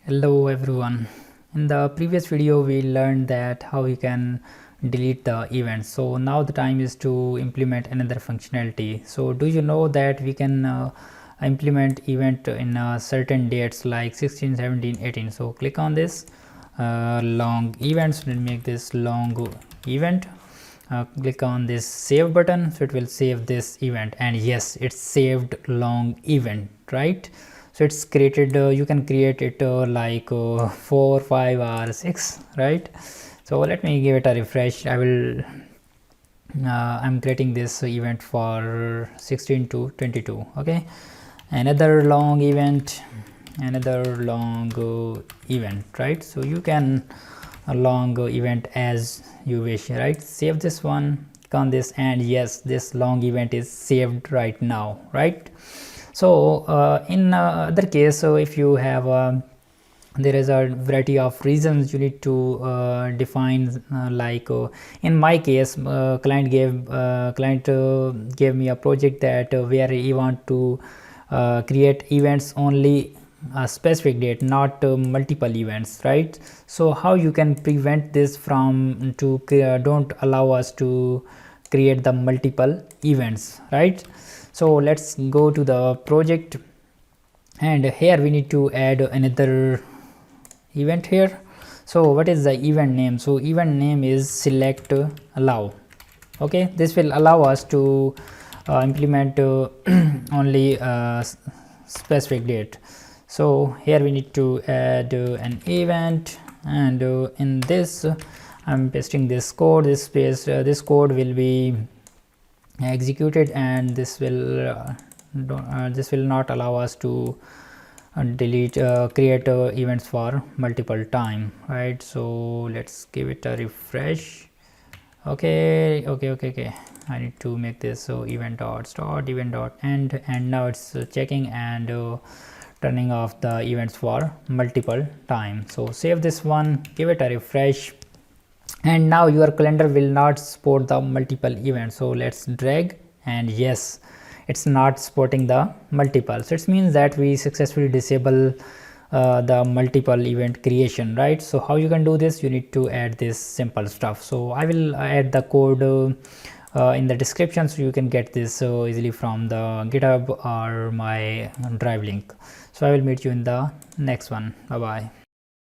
Hello everyone. In the previous video we learned that how you can delete the events. So now the time is to implement another functionality. So do you know that we can implement event in certain dates like 16, 17, 18. So click on this long events. We'll make this long event. Click on this save button, so it will save this event, and yes, it's saved long event, right? So it's created, you can create it like 4, 5 or 6, right? So let me give it a refresh. I'm creating this event for 16 to 22. Okay, another long event, event, right? So you can a long event as you wish, right? Save this one, click on this, and yes, this long event is saved right now, right? So in other case, so if you have there is a variety of reasons you need to define, like in my case, client gave me a project that where he want to create events only a specific date, not multiple events, right? So how you can prevent this from to don't allow us to create the multiple events, right? So let's go to the project, and here we need to add another event here. So what is the event name? So event name is selectAllow. Okay, this will allow us to implement only specific date. So here we need to add an event, and in this I'm pasting this code. This code will be executed, and this will not allow us to delete create events for multiple time, right? So let's give it a refresh. Okay, I need to make this so event.start, event.end, and now it's checking and turning off the events for multiple time. So save this one, give it a refresh, and now your calendar will not support the multiple events. So let's drag, and yes, it's not supporting the multiple. So it means that we successfully disable the multiple event creation, right? So how you can do this? You need to add this simple stuff. So I will add the code in the description, so you can get this easily from the GitHub or my drive link. So I will meet you in the next one. Bye bye.